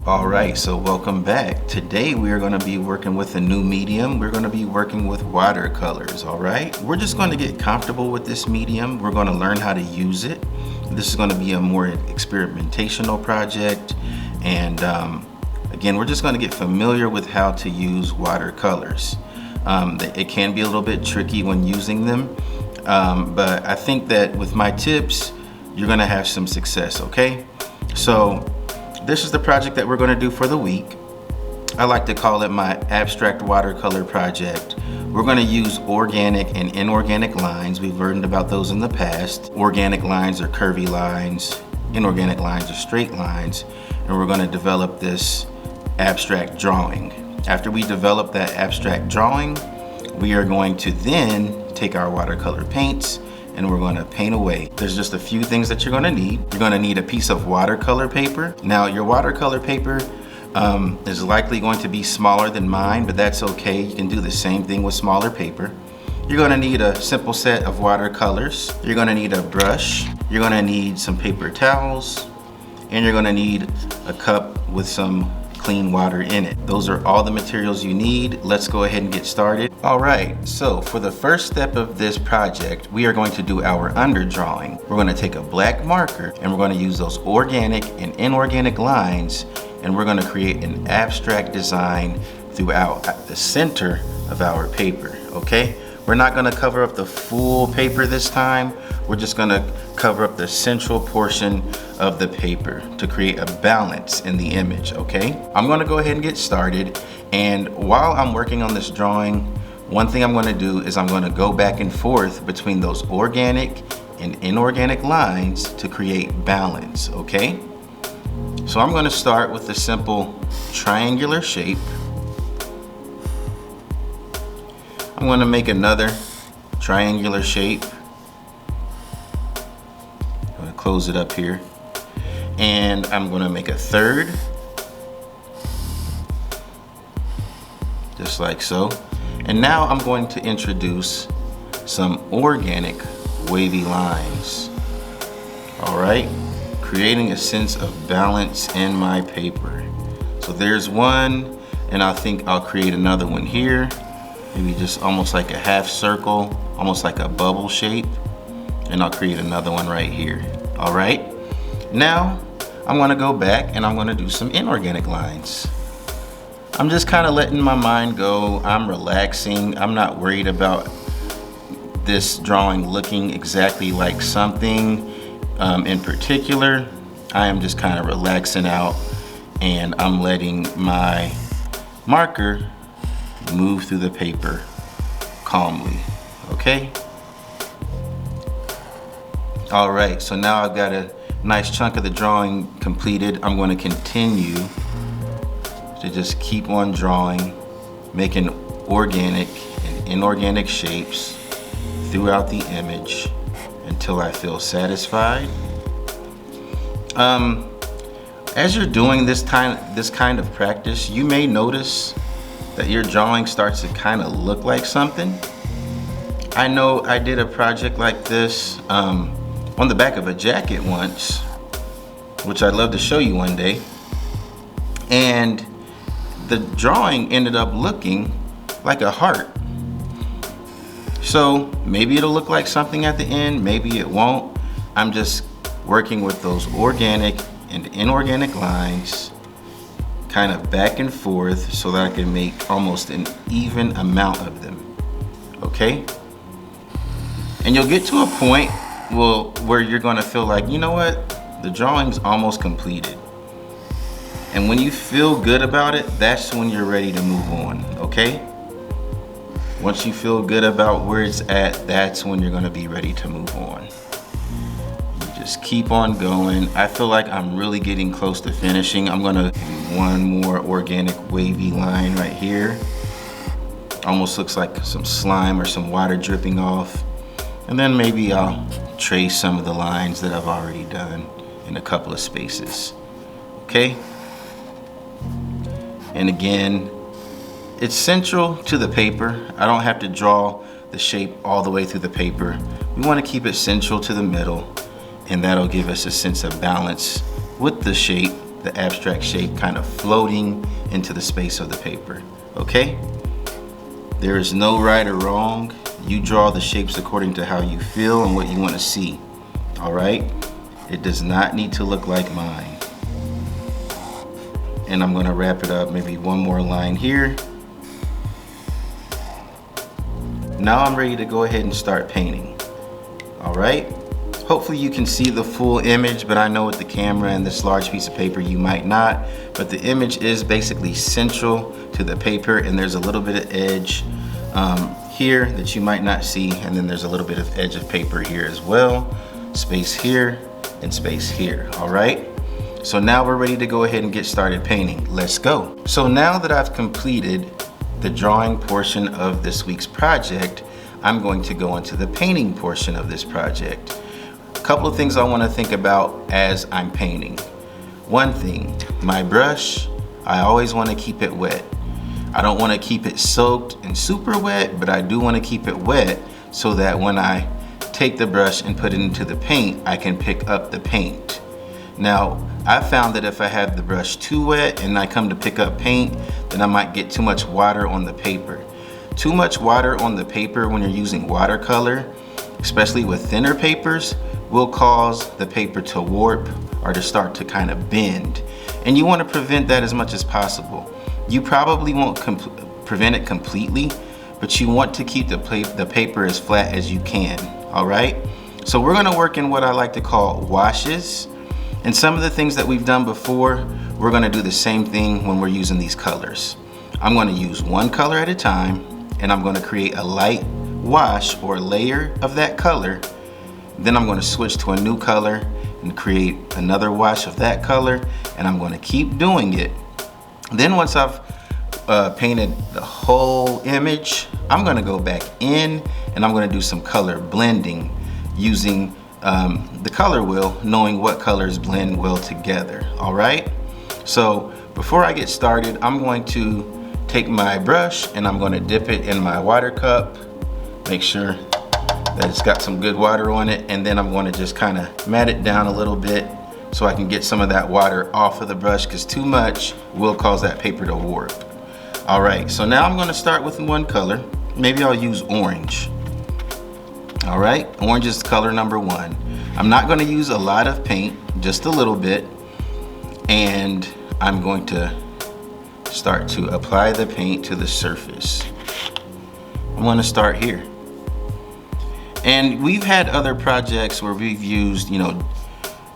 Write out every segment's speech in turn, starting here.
Alright, so welcome back. Today we are going to be working with a new medium. We're going to be working with watercolors, alright? We're just going to get comfortable with this medium. We're going to learn how to use it. This is going to be a more experimentational project. And again, we're just going to get familiar with how to use watercolors. It can be a little bit tricky when using them, but I think that with my tips, you're going to have some success, okay? So this is the project that we're going to do for the week. I like to call it my abstract watercolor project. We're going to use organic and inorganic lines. We've learned about those in the past. Organic lines are curvy lines, inorganic lines are straight lines, and we're going to develop this abstract drawing. After we develop that abstract drawing, we are going to then take our watercolor paints and we're going to paint away. There's just a few things that you're going to need. You're going to need a piece of watercolor paper. Now your watercolor paper is likely going to be smaller than mine, but that's okay. You can do the same thing with smaller paper. You're going to need a simple set of watercolors. You're going to need a brush. You're going to need some paper towels, and you're going to need a cup with some clean water in it. Those are all the materials you need. Let's go ahead and get started. All right, so for the first step of this project, we are going to do our underdrawing. We're going to take a black marker and we're going to use those organic and inorganic lines, and we're going to create an abstract design throughout the center of our paper, okay? We're not going to cover up the full paper this time. We're just going to cover up the central portion of the paper to create a balance in the image, okay? I'm going to go ahead and get started, and while I'm working on this drawing, one thing I'm going to do is I'm going to go back and forth between those organic and inorganic lines to create balance, okay? So I'm going to start with a simple triangular shape. I'm going to make another triangular shape. I'm going to close it up here. And I'm going to make a third. Just like so. And now I'm going to introduce some organic wavy lines. Alright? Creating a sense of balance in my paper. So there's one, and I think I'll create another one here. Maybe just almost like a half circle, almost like a bubble shape. And I'll create another one right here. All right. Now I'm going to go back and I'm going to do some inorganic lines. I'm just kind of letting my mind go. I'm relaxing. I'm not worried about this drawing looking exactly like something in particular. I am just kind of relaxing out, and I'm letting my marker move through the paper calmly, okay? All right, so now I've got a nice chunk of the drawing completed. I'm going to continue to just keep on drawing, making organic and inorganic shapes throughout the image until I feel satisfied. As you're doing this kind of practice, you may notice that your drawing starts to kind of look like something. I know I did a project like this on the back of a jacket once, which I'd love to show you one day. And the drawing ended up looking like a heart. So maybe it'll look like something at the end, maybe it won't. I'm just working with those organic and inorganic lines kind of back and forth so that I can make almost an even amount of them, okay? And you'll get to a point where you're gonna feel like, you know what? The drawing's almost completed. And when you feel good about it, that's when you're ready to move on, okay? Once you feel good about where it's at, that's when you're gonna be ready to move on. Just keep on going. I feel like I'm really getting close to finishing. I'm gonna do one more organic wavy line right here. Almost looks like some slime or some water dripping off. And then maybe I'll trace some of the lines that I've already done in a couple of spaces. Okay? And again, it's central to the paper. I don't have to draw the shape all the way through the paper. We want to keep it central to the middle, and that'll give us a sense of balance with the shape the abstract shape kind of floating into the space of the paper, okay? There is no right or wrong. You draw the shapes according to how you feel and what you want to see, all right? It does not need to look like mine. And I'm gonna wrap it up, maybe one more line here. Now I'm ready to go ahead and start painting, all right? Hopefully you can see the full image, but I know with the camera and this large piece of paper you might not, but the image is basically central to the paper, and there's a little bit of edge here that you might not see, and then there's a little bit of edge of paper here as well, space here and space here, all right? So now we're ready to go ahead and get started painting. Let's go. So now that I've completed the drawing portion of this week's project, I'm going to go into the painting portion of this project. A couple of things I want to think about as I'm painting. One thing, my brush, I always want to keep it wet. I don't want to keep it soaked and super wet, but I do want to keep it wet so that when I take the brush and put it into the paint, I can pick up the paint. Now, I found that if I have the brush too wet and I come to pick up paint, then I might get too much water on the paper. Too much water on the paper when you're using watercolor, especially with thinner papers, will cause the paper to warp or to start to kind of bend. And you want to prevent that as much as possible. You probably won't prevent it completely, but you want to keep the paper as flat as you can, all right? So we're gonna work in what I like to call washes. And some of the things that we've done before, we're gonna do the same thing when we're using these colors. I'm gonna use one color at a time, and I'm gonna create a light wash or layer of that color. Then I'm gonna switch to a new color and create another wash of that color, and I'm gonna keep doing it. Then once I've painted the whole image, I'm gonna go back in and I'm gonna do some color blending using the color wheel, knowing what colors blend well together, all right? So before I get started, I'm going to take my brush and I'm going to dip it in my water cup, make sure that it's got some good water on it, and then I'm going to just kind of mat it down a little bit so I can get some of that water off of the brush, because too much will cause that paper to warp. All right, so now I'm going to start with one color. Maybe I'll use orange. All right, orange is color number one. I'm not going to use a lot of paint, just a little bit, and I'm going to start to apply the paint to the surface. I'm going to start here. And we've had other projects where we've used, you know,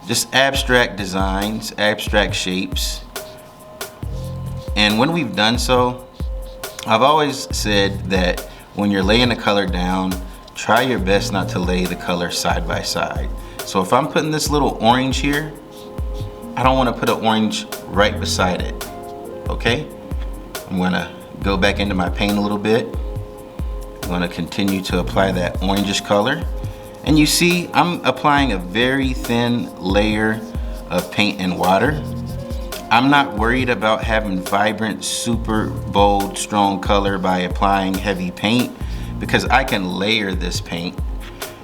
just abstract designs, abstract shapes. And when we've done so, I've always said that when you're laying the color down, try your best not to lay the color side by side. So if I'm putting this little orange here, I don't want to put an orange right beside it, okay? I'm gonna go back into my paint a little bit. I'm gonna continue to apply that orangish color. And you see, I'm applying a very thin layer of paint and water. I'm not worried about having vibrant, super bold, strong color by applying heavy paint, because I can layer this paint,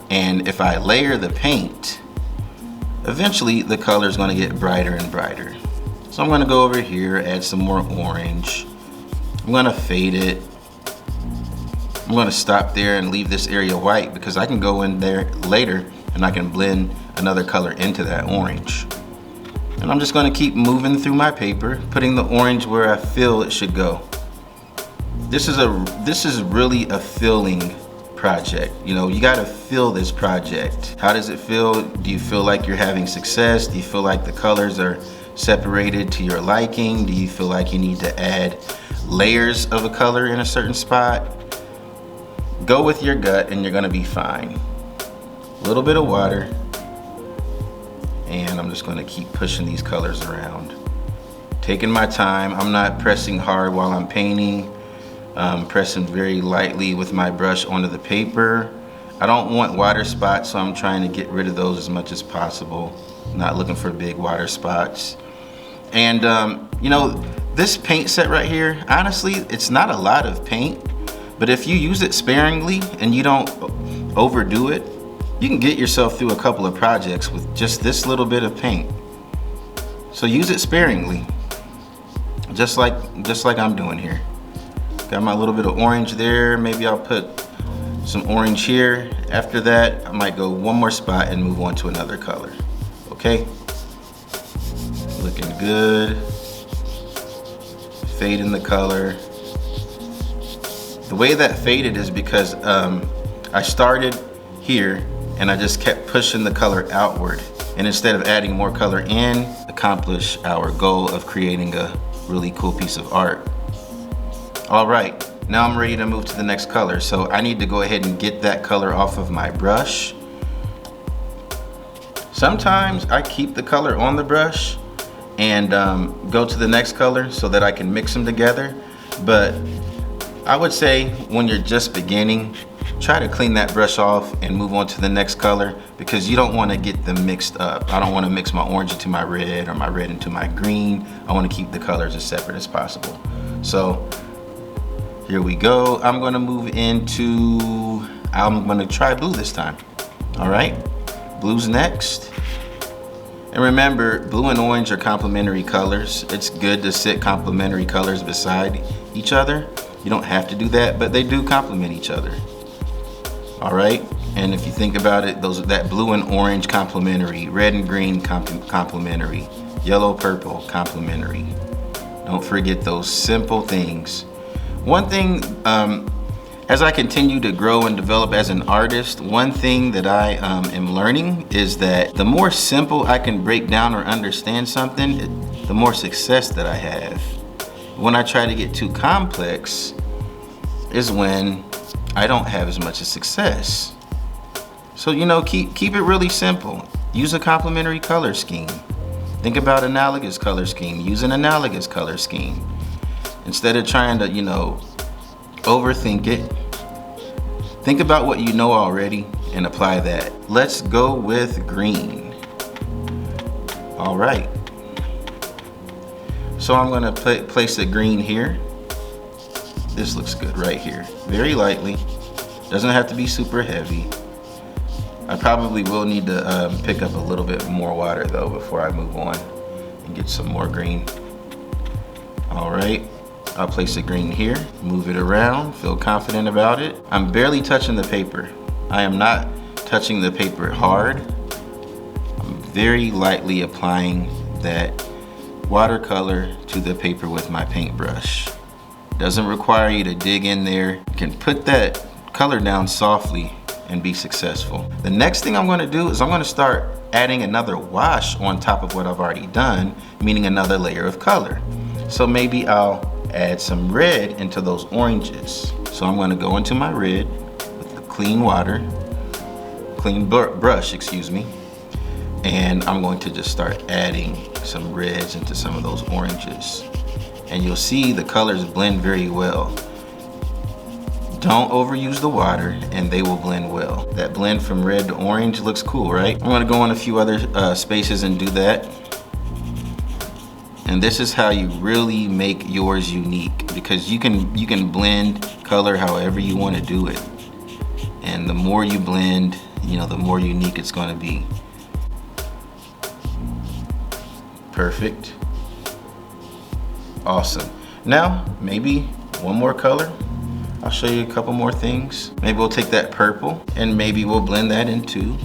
and if I layer the paint, eventually the color is going to get brighter and brighter. So I'm going to go over here, add some more orange. I'm going to fade it. I'm going to stop there and leave this area white, because I can go in there later and I can blend another color into that orange. And I'm just going to keep moving through my paper, putting the orange where I feel it should go. This is really a feeling project. You know, you got to feel this project. How does it feel? Do you feel like you're having success? Do you feel like the colors are separated to your liking? Do you feel like you need to add layers of a color in a certain spot? Go with your gut and you're going to be fine. A little bit of water, and I'm just going to keep pushing these colors around, taking my time. I'm not pressing hard while I'm painting. Pressing very lightly with my brush onto the paper. I don't want water spots, so I'm trying to get rid of those as much as possible. Not looking for big water spots. And you know, this paint set right here, honestly, it's not a lot of paint, but if you use it sparingly and you don't overdo it, you can get yourself through a couple of projects with just this little bit of paint. So use it sparingly, just like I'm doing here. Got my little bit of orange there. Maybe I'll put some orange here. After that, I might go one more spot and move on to another color. Okay, looking good. Fade in the color. The way that faded is because I started here and I just kept pushing the color outward, and instead of adding more color in, accomplish our goal of creating a really cool piece of art. All right, now I'm ready to move to the next color. So I need to go ahead and get that color off of my brush. Sometimes I keep the color on the brush and go to the next color so that I can mix them together. But I would say when you're just beginning, try to clean that brush off and move on to the next color, because you don't want to get them mixed up. I don't want to mix my orange into my red or my red into my green. I want to keep the colors as separate as possible. So here we go. I'm going to move into, I'm going to try blue this time. All right, blue's next. And remember, blue and orange are complementary colors. It's good to sit complementary colors beside each other. You don't have to do that, but they do complement each other. All right, and if you think about it, that blue and orange complementary, red and green complementary, yellow, purple complementary. Don't forget those simple things. One thing, as I continue to grow and develop as an artist, one thing that I am learning is that the more simple I can break down or understand something, the more success that I have. When I try to get too complex is when I don't have as much success. So, you know, keep it really simple. Use a complementary color scheme. Think about analogous color scheme. Use an analogous color scheme. Instead of trying to, you know, overthink it, think about what you know already and apply that. Let's go with green. All right. So I'm gonna place a green here. This looks good right here. Very lightly. Doesn't have to be super heavy. I probably will need to pick up a little bit more water though before I move on and get some more green. All right, I'll place a green here, move it around, feel confident about it. I'm barely touching the paper. I am not touching the paper hard. I'm very lightly applying that watercolor to the paper with my paintbrush. Doesn't require you to dig in there. You can put that color down softly and be successful. The next thing I'm gonna do is I'm gonna start adding another wash on top of what I've already done, meaning another layer of color. So maybe I'll add some red into those oranges. So I'm gonna go into my red with the clean water, clean brush, excuse me, and I'm going to just start adding some reds into some of those oranges. And you'll see the colors blend very well. Don't overuse the water and they will blend well. That blend from red to orange looks cool, right? I'm gonna go on a few other spaces and do that. And this is how you really make yours unique, because you can blend color however you want to do it. And the more you blend, you know, the more unique it's gonna be. Perfect. Awesome. Now, maybe one more color. I'll show you a couple more things. Maybe we'll take that purple and maybe we'll blend that into,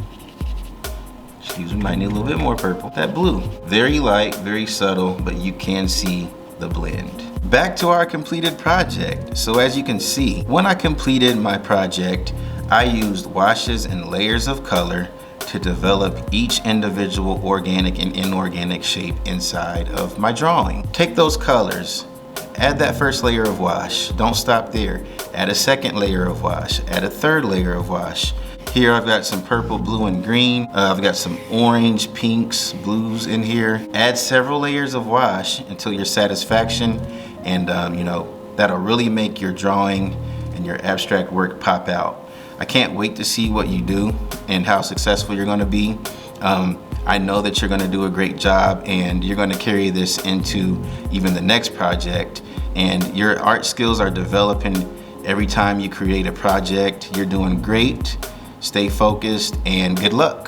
excuse me, might need a little bit more purple. That blue, very light, very subtle, but you can see the blend. Back to our completed project. So as you can see, when I completed my project, I used washes and layers of color to develop each individual organic and inorganic shape inside of my drawing. Take those colors, add that first layer of wash. Don't stop there. Add a second layer of wash. Add a third layer of wash. Here I've got some purple, blue, and green. I've got some orange, pinks, blues in here. Add several layers of wash until your satisfaction, and you know, that'll really make your drawing and your abstract work pop out. I can't wait to see what you do and how successful you're gonna be. I know that you're gonna do a great job and you're gonna carry this into even the next project, and your art skills are developing every time you create a project. You're doing great. Stay focused and good luck.